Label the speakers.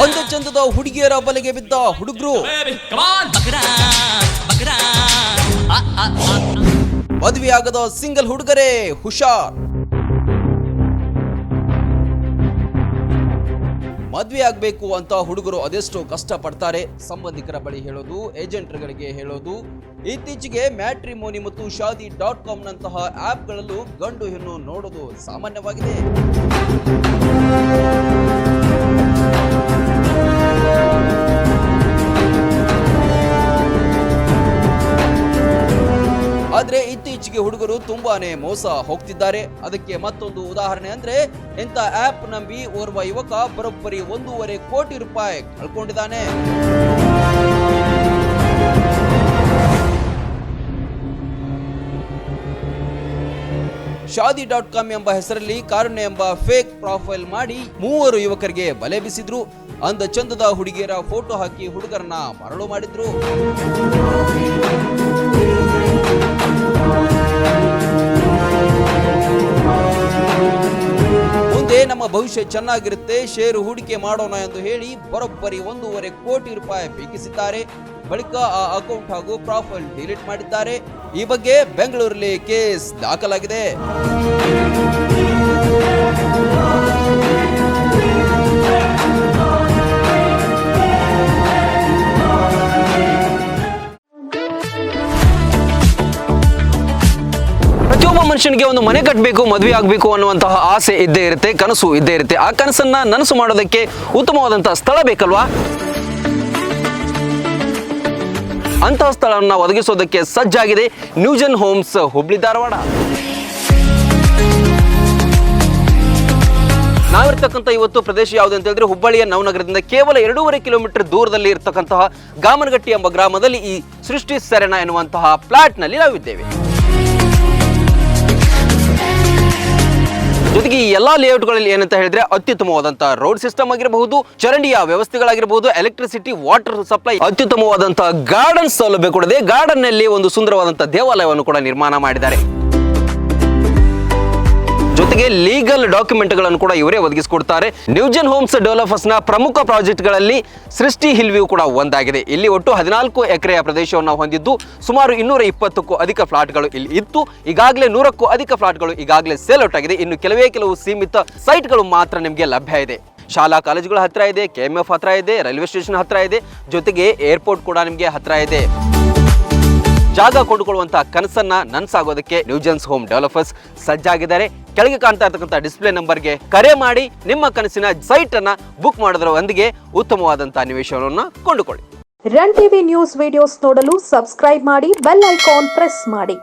Speaker 1: ಒಂದು ಚಂದದ ಹುಡುಗಿಯರ ಬಲೆಗೆ ಬಿದ್ದ ಹುಡುಗರು. ಮದುವೆಯಾಗದ ಸಿಂಗಲ್ ಹುಡುಗರೇ ಹುಷಾರ್. ಮದುವೆ ಆಗಬೇಕು ಅಂತ ಹುಡುಗರು ಅದೆಷ್ಟೋ ಕಷ್ಟ ಪಡ್ತಾರೆ. ಸಂಬಂಧಿಕರ ಬಳಿ ಹೇಳೋದು, ಏಜೆಂಟ್ಗಳಿಗೆ ಹೇಳೋದು. ಇತ್ತೀಚೆಗೆ ಮ್ಯಾಟ್ರಿಮೋನಿ ಮತ್ತು ಶಾದಿ.com ನಂತಹ ಆಪ್ಗಳಲ್ಲೂ ಗಂಡು ಹೆಣ್ಣು ನೋಡೋದು ಸಾಮಾನ್ಯವಾಗಿದೆ. ಆದ್ರೆ ಇತ್ತೀಚೆಗೆ ಹುಡುಗರು ತುಂಬಾನೇ ಮೋಸ ಹೋಗ್ತಿದ್ದಾರೆ. ಅದಕ್ಕೆ ಮತ್ತೊಂದು ಉದಾಹರಣೆ ಅಂದ್ರೆ, ಇಂಥ ಆಪ್ ನಂಬಿ ಓರ್ವ ಯುವಕ ಬರೋಬ್ಬರಿ 1.5 ಕೋಟಿ ರೂಪಾಯಿ ಕಳ್ಕೊಂಡಿದ್ದಾನೆ. ಶಾದಿ.com ಎಂಬ ಹೆಸರಲ್ಲಿ ಕಾರುಣ್ಯ ಎಂಬ ಫೇಕ್ ಪ್ರೊಫೈಲ್ ಮಾಡಿ 3 ಯುವಕರಿಗೆ ಬಲೆ ಬೀಸಿದ್ರು. ಅಂದ ಚಂದದ ಹುಡುಗಿಯರ ಫೋಟೋ ಹಾಕಿ ಹುಡುಗರನ್ನ ಮರಳು ಮಾಡಿದ್ರು. ಮುಂದೆ ನಮ್ಮ ಭವಿಷ್ಯ ಚೆನ್ನಾಗಿರುತ್ತೆ, ಷೇರು ಹೂಡಿಕೆ ಮಾಡೋಣ ಎಂದು ಹೇಳಿ ಬರೋಬ್ಬರಿ 1.5 ಕೋಟಿ ರೂಪಾಯಿ ಬೇಕಿಸಿದ್ದಾರೆ. ಬಳಿಕ ಆ ಅಕೌಂಟ್ ಹಾಗೂ ಪ್ರೊಫೈಲ್ ಡಿಲೀಟ್ ಮಾಡಿದ್ದಾರೆ. ಈ ಬಗ್ಗೆ ಬೆಂಗಳೂರಲ್ಲಿ ಕೇಸ್ ದಾಖಲಾಗಿದೆ. ಪ್ರತಿಯೊಬ್ಬ ಮನುಷ್ಯನಿಗೆ ಒಂದು ಮನೆ ಕಟ್ಟಬೇಕು, ಮದುವೆ ಆಗಬೇಕು ಅನ್ನುವಂತಹ ಆಸೆ ಇದ್ದೇ ಇರುತ್ತೆ, ಕನಸು ಇದ್ದೇ ಇರುತ್ತೆ. ಆ ಕನಸನ್ನ ನನಸು ಮಾಡೋದಕ್ಕೆ ಉತ್ತಮವಾದಂತಹ ಸ್ಥಳ ಬೇಕಲ್ವಾ? ಅಂತಹ ಸ್ಥಳವನ್ನು ಒದಗಿಸೋದಕ್ಕೆ ಸಜ್ಜಾಗಿದೆ ನ್ಯೂಜೆನ್ ಹೋಮ್ಸ್, ಹುಬ್ಳಿ ಧಾರವಾಡ. ನಾವಿರ್ತಕ್ಕಂಥ ಇವತ್ತು ಪ್ರದೇಶ ಯಾವುದು ಅಂತ ಹೇಳಿದ್ರೆ, ಹುಬ್ಬಳ್ಳಿಯ ನವನಗರದಿಂದ ಕೇವಲ 2.5 ಕಿಲೋಮೀಟರ್ ದೂರದಲ್ಲಿ ಇರತಕ್ಕಂತಹ ಗಾಮನಗಟ್ಟಿ ಎಂಬ ಗ್ರಾಮದಲ್ಲಿ ಈ ಸೃಷ್ಟಿ ಸೆರೆನಾ ಎನ್ನುವಂತಹ ಫ್ಲಾಟ್ ನಲ್ಲಿ ನಾವಿದ್ದೇವೆ. ಜೊತೆಗೆ ಈ ಎಲ್ಲಾ ಲೇಔಟ್ಗಳಲ್ಲಿ ಏನಂತ ಹೇಳಿದ್ರೆ, ಅತ್ಯುತ್ತಮವಾದಂತಹ ರೋಡ್ ಸಿಸ್ಟಮ್ ಆಗಿರಬಹುದು, ಚರಂಡಿಯ ವ್ಯವಸ್ಥೆಗಳಾಗಿರಬಹುದು, ಎಲೆಕ್ಟ್ರಿಸಿಟಿ, ವಾಟರ್ ಸಪ್ಲೈ, ಅತ್ಯುತ್ತಮವಾದಂತಹ ಗಾರ್ಡನ್ ಸೌಲಭ್ಯ ಕೂಡ ಇದೆ. ಗಾರ್ಡನ್ ನಲ್ಲಿ ಒಂದು ಸುಂದರವಾದಂತಹ ದೇವಾಲಯವನ್ನು ಕೂಡ ನಿರ್ಮಾಣ ಮಾಡಿದ್ದಾರೆ. ಜೊತೆಗೆ ಲೀಗಲ್ ಡಾಕ್ಯುಮೆಂಟ್ ಗಳನ್ನು ಕೂಡ ಇವರೇ ಒದಗಿಸಿಕೊಡ್ತಾರೆ. ನ್ಯೂಜೆನ್ ಹೋಮ್ಸ್ ಡೆವಲಪರ್ಸ್ ನ ಪ್ರಮುಖ ಪ್ರಾಜೆಕ್ಟ್ ಗಳಲ್ಲಿ ಸೃಷ್ಟಿ ಹಿಲ್ ವ್ಯೂ ಕೂಡ ಒಂದಾಗಿದೆ. ಇಲ್ಲಿ ಒಟ್ಟು 14 ಎಕರೆಯ ಪ್ರದೇಶವನ್ನು ಹೊಂದಿದ್ದು ಸುಮಾರು 220ಕ್ಕೂ ಅಧಿಕ ಫ್ಲಾಟ್ಗಳು ಇಲ್ಲಿ ಇತ್ತು. ಈಗಾಗಲೇ 100ಕ್ಕೂ ಅಧಿಕ ಫ್ಲಾಟ್ಗಳು ಈಗಾಗಲೇ ಸೇಲ್ ಔಟ್ ಆಗಿದೆ. ಇನ್ನು ಕೆಲವು ಸೀಮಿತ ಸೈಟ್ಗಳು ಮಾತ್ರ ನಿಮಗೆ ಲಭ್ಯ ಇದೆ. ಶಾಲಾ ಕಾಲೇಜುಗಳ ಹತ್ರ ಇದೆ, KMF ಹತ್ರ ಇದೆ, ರೈಲ್ವೆ ಸ್ಟೇಷನ್ ಹತ್ರ ಇದೆ, ಜೊತೆಗೆ ಏರ್ಪೋರ್ಟ್ ಕೂಡ ನಿಮಗೆ ಹತ್ರ ಇದೆ. ಜಾಗ ಕೊಂಡುಕೊಳ್ಳುವಂತಹ ಕನಸನ್ನ ನನಸಾಗೋದಕ್ಕೆ ನ್ಯೂಜೆನ್ಸ್ ಹೋಮ್ ಡೆವಲಪರ್ಸ್ ಸಜ್ಜಾಗಿದ್ದಾರೆ. ಕೆಳಗೆ ಕಾಣ್ತಾ ಇರತಕ್ಕಂಥ ಡಿಸ್ಪ್ಲೇ ನಂಬರ್ಗೆ ಕರೆ ಮಾಡಿ ನಿಮ್ಮ ಕನಸಿನ ಸೈಟ್ ಅನ್ನ ಬುಕ್ ಮಾಡೋದರೊಂದಿಗೆ ಉತ್ತಮವಾದಂತಹ ನಿವೇಶನವನ್ನು ಕೊಂಡುಕೊಳ್ಳಿ.
Speaker 2: ರನ್ ಟಿವಿ ನ್ಯೂಸ್ ವಿಡಿಯೋಸ್ ನೋಡಲು ಸಬ್ಸ್ಕ್ರೈಬ್ ಮಾಡಿ, ಬೆಲ್ ಐಕಾನ್ ಪ್ರೆಸ್ ಮಾಡಿ.